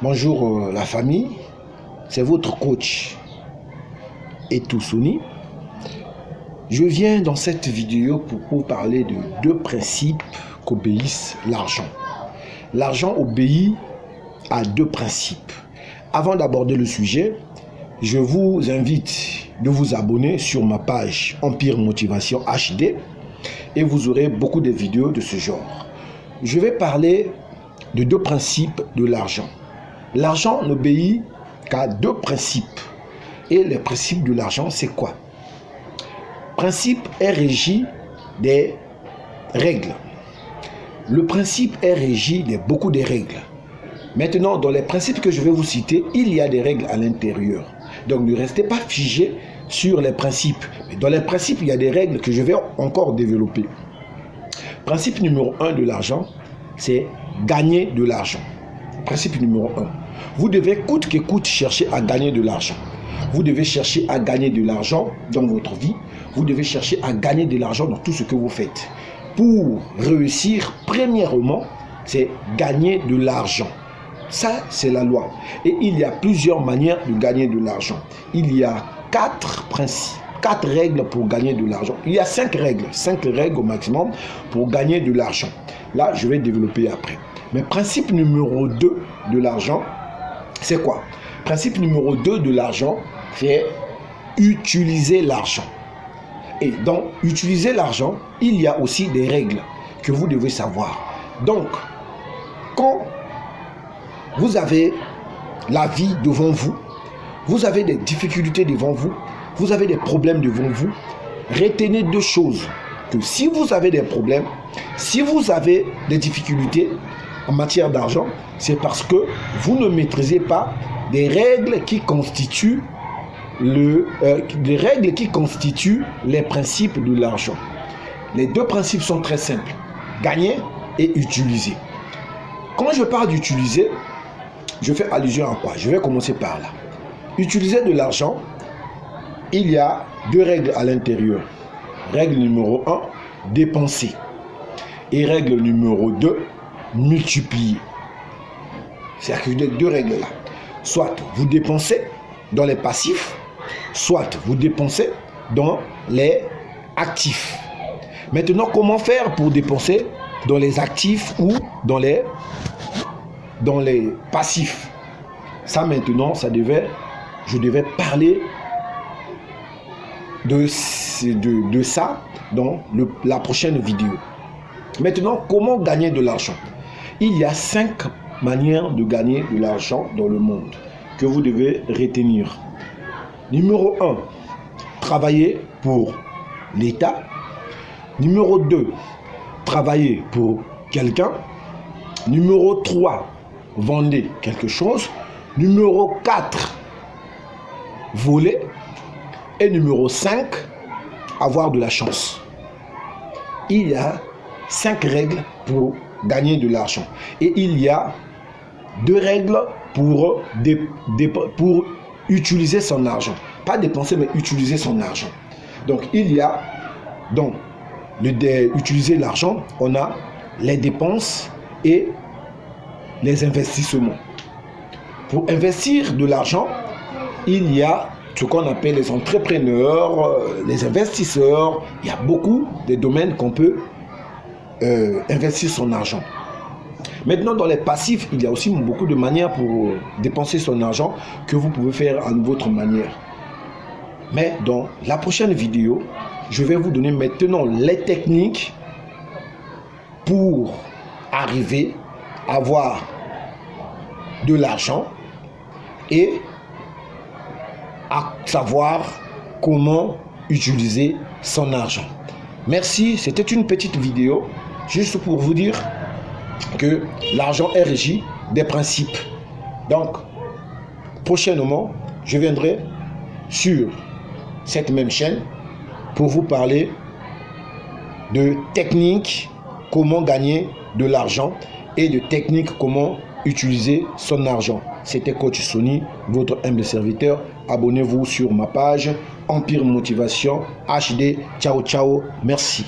Bonjour la famille, c'est votre coach Etoussouni. Je viens dans cette vidéo pour vous parler de deux principes qu'obéissent l'argent. L'argent obéit à deux principes. Avant d'aborder le sujet, je vous invite de vous abonner sur ma page Empire Motivation HD et vous aurez beaucoup de vidéos de ce genre. Je vais parler de deux principes de l'argent. L'argent n'obéit qu'à deux principes. Et les principes de l'argent, c'est quoi? Principe est régi des règles. Le principe est régi de beaucoup de règles. Maintenant, dans les principes que je vais vous citer, il y a des règles à l'intérieur. Donc, ne restez pas figés sur les principes. Mais dans les principes, il y a des règles que je vais encore développer. Principe numéro 1 de l'argent, c'est gagner de l'argent. Principe numéro 1. Vous devez coûte que coûte chercher à gagner de l'argent. Vous devez chercher à gagner de l'argent dans votre vie. Vous devez chercher à gagner de l'argent dans tout ce que vous faites. Pour réussir, premièrement, c'est gagner de l'argent. Ça, c'est la loi. Et il y a plusieurs manières de gagner de l'argent. Il y a 4 principes, 4 règles pour gagner de l'argent. Il y a 5 règles au maximum pour gagner de l'argent. Là, je vais développer après. Mais principe numéro 2 de l'argent, c'est quoi? Principe numéro 2 de l'argent, c'est utiliser l'argent. Et dans utiliser l'argent, il y a aussi des règles que vous devez savoir. Donc, quand vous avez la vie devant vous, vous avez des difficultés devant vous, vous avez des problèmes devant vous, retenez deux choses. Que si vous avez des problèmes, si vous avez des difficultés en matière d'argent, c'est parce que vous ne maîtrisez pas des règles qui constituent les principes de l'argent. Les deux principes sont très simples. Gagner et utiliser. Quand je parle d'utiliser, je fais allusion à quoi? Je vais commencer par là. Utiliser de l'argent, il y a deux règles à l'intérieur. Règle numéro 1, dépenser. Et règle numéro 2, multiplier. C'est-à-dire deux règles là. Soit vous dépensez dans les passifs, soit vous dépensez dans les actifs. Maintenant, comment faire pour dépenser dans les actifs ou dans les passifs? Ça maintenant, je devais parler de ça dans la prochaine vidéo. Maintenant, comment gagner de l'argent? Il y a 5 manières de gagner de l'argent dans le monde que vous devez retenir. Numéro 1, travailler pour l'État. Numéro 2, travailler pour quelqu'un. Numéro 3, vendre quelque chose. Numéro 4, voler. Et numéro 5, avoir de la chance. Il y a 5 règles pour gagner de l'argent. Et il y a 2 règles pour utiliser son argent. Pas dépenser, mais utiliser son argent. Donc, il y a, dans utiliser l'argent, on a les dépenses et les investissements. Pour investir de l'argent, il y a ce qu'on appelle les entrepreneurs, les investisseurs. Il y a beaucoup de domaines qu'on peut investir son argent. Maintenant, dans les passifs, il y a aussi beaucoup de manières pour dépenser son argent que vous pouvez faire à votre manière. Mais dans la prochaine vidéo, je vais vous donner maintenant les techniques pour arriver à avoir de l'argent et à savoir comment utiliser son argent. Merci, c'était une petite vidéo juste pour vous dire que l'argent est régi des principes. Donc, prochainement, je viendrai sur cette même chaîne pour vous parler de techniques, comment gagner de l'argent et de techniques, comment utiliser son argent. C'était Coach Sony, votre humble serviteur. Abonnez-vous sur ma page Empire Motivation HD. Ciao, ciao. Merci.